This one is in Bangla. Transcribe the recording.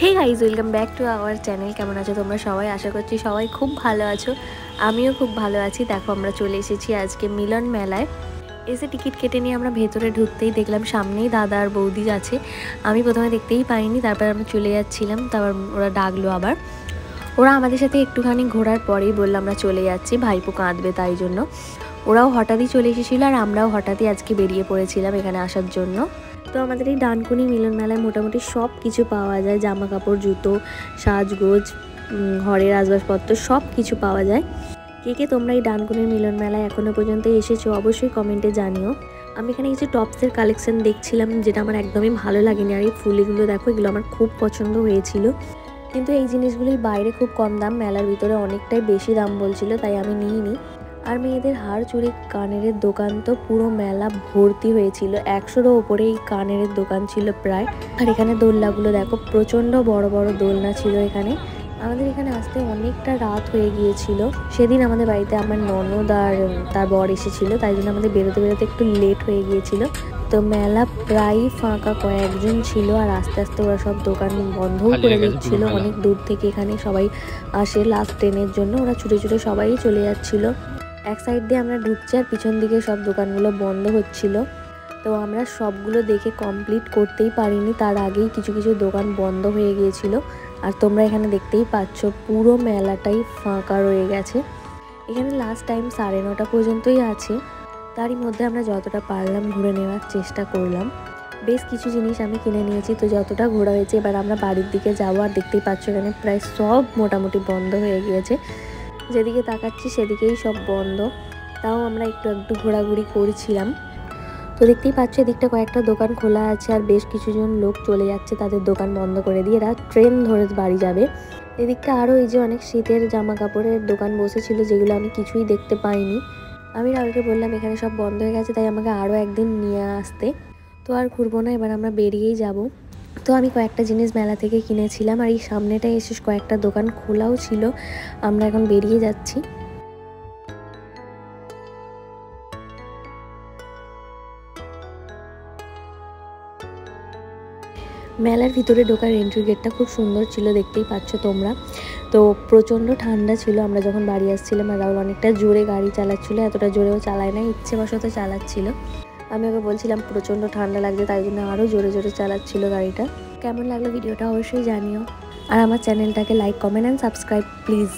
Hey guys, welcome back to our channel. কেমন আছো তোমরা সবাই? আশা করছি সবাই খুব ভালো আছো। আমিও খুব ভালো আছি। দেখো, আমরা চলে এসেছি আজকে মিলন মেলায়। এসে টিকিট কেটে নিয়ে আমরা ভেতরে ঢুকতেই দেখলাম সামনেই দাদা আর বৌদি আছে। আমি প্রথমে দেখতেই পাইনি, তারপর আমরা চলে যাচ্ছিলাম, তারপর ওরা ডাকলো আবার। ওরা আমাদের সাথে একটুখানি ঘোরার পরেই বললো আমরা চলে যাচ্ছি, ভাইপো কাঁদবে তাই জন্য। ওরাও হঠাৎই চলে এসেছিলো আর আমরাও হঠাৎই আজকে বেরিয়ে পড়েছিলাম এখানে আসার জন্য। তো আমাদের এই ডানকুনি মিলন মেলায় মোটামুটি সব কিছু পাওয়া যায়, জামা কাপড়, জুতো, সাজগোজ, ঘরের আসবাবপত্র সব কিছু পাওয়া যায়। কে কে তোমরা এই ডানকুনির মিলন মেলায় এখনও পর্যন্ত এসেছো অবশ্যই কমেন্টে জানিও। আমি এখানে কিছু টপসের কালেকশন দেখছিলাম, যেটা আমার একদমই ভালো লাগেনি। আর এই ফুলিগুলো দেখো, এগুলো আমার খুব পছন্দ হয়েছিল, কিন্তু এই জিনিসগুলোই বাইরে খুব কম দাম, মেলার ভিতরে অনেকটাই বেশি দাম বলছিল, তাই আমি নিইনি। আর মেয়েদের হাড় চুড়ি কানেরের দোকান তো পুরো মেলা ভর্তি হয়েছিল, 100-রও ওপরে এই কানেরের দোকান ছিল প্রায়। আর এখানে দোলনাগুলো দেখো, প্রচণ্ড বড় বড় দোলনা ছিল এখানে। আমাদের এখানে আসতে অনেকটা রাত হয়ে গিয়েছিল। সেদিন আমাদের বাড়িতে আমার ননদ আর তার বর এসেছিলো, তাই জন্য আমাদের বেরোতে বেরোতে একটু লেট হয়ে গিয়েছিল। তো মেলা প্রায় ফাঁকা, কয়েকজন ছিল। আর আস্তে আস্তে ওরা সব দোকান বন্ধও করে দিচ্ছিল। অনেক দূর থেকে এখানে সবাই আসে লাস্ট ট্রেনের জন্য, ওরা ছুটে ছুটে সবাই চলে যাচ্ছিল। এক সাইড দিয়ে আমরা ঢুকছি আর পিছন দিকে সব দোকানগুলো বন্ধ হচ্ছিল। তো আমরা সবগুলো দেখে কমপ্লিট করতেই পারিনি, তার আগেই কিছু কিছু দোকান বন্ধ হয়ে গিয়েছিল। আর তোমরা এখানে দেখতেই পাচ্ছ পুরো মেলাটাই ফাঁকা রয়ে গেছে। এখানে লাস্ট টাইম 9:30 পর্যন্তই আছে, তারই মধ্যে আমরা যতটা পারলাম ঘুরে নেওয়ার চেষ্টা করলাম। বেশ কিছু জিনিস আমি কিনে নিয়েছি, তো যতটা ঘোরা হয়েছে এবার আমরা বাড়ির দিকে যাবো। আর দেখতেই পাচ্ছ এখানে প্রায় সব মোটামুটি বন্ধ হয়ে গিয়েছে, যেদিকে তাকাচ্ছি সেদিকেই সব বন্ধ। তাও আমরা একটু একটু ঘোরাঘুরি করছিলাম। তো দেখতেই পাচ্ছ এদিকটা কয়েকটা দোকান খোলা আছে, আর বেশ কিছুজন লোক চলে যাচ্ছে তাদের দোকান বন্ধ করে দিয়ে, এরা ট্রেন ধরে বাড়ি যাবে। এদিকটা আরও এই যে অনেক শীতের জামা কাপড়ের দোকান বসেছিল, যেগুলো আমি কিছুই দেখতে পাইনি। আমি রাহুলকে বললাম এখানে সব বন্ধ হয়ে গেছে, তাই আমাকে আরও একদিন নিয়ে আসতে। তো আর ঘুরবো না, এবার আমরা বেরিয়েই যাব। তো আমি কয়েকটা জিনিস মেলা থেকে কিনেছিলাম, আর এই সামনেটায় এসে কয়েকটা দোকান খোলাও ছিল। আমরা এখন বেরিয়ে যাচ্ছি। মেলার ভিতরে ঢোকার এন্ট্রি গেটটা খুব সুন্দর ছিল, দেখতেই পাচ্ছ তোমরা। তো প্রচণ্ড ঠান্ডা ছিল আমরা যখন বাড়ি আসছিলাম, আর রাহুল অনেকটা জোরে গাড়ি চালাচ্ছিল, এতটা জোরেও চালায় না, ইচ্ছেবশত চালাচ্ছিল। আমি ওকে বলছিলাম প্রচণ্ড ঠান্ডা লাগছে, তাই জন্য আরও জোরে জোরে চালাচ্ছিল গাড়িটা। কেমন লাগলো ভিডিওটা অবশ্যই জানিও, আর আমার চ্যানেলটাকে like, comment and subscribe please.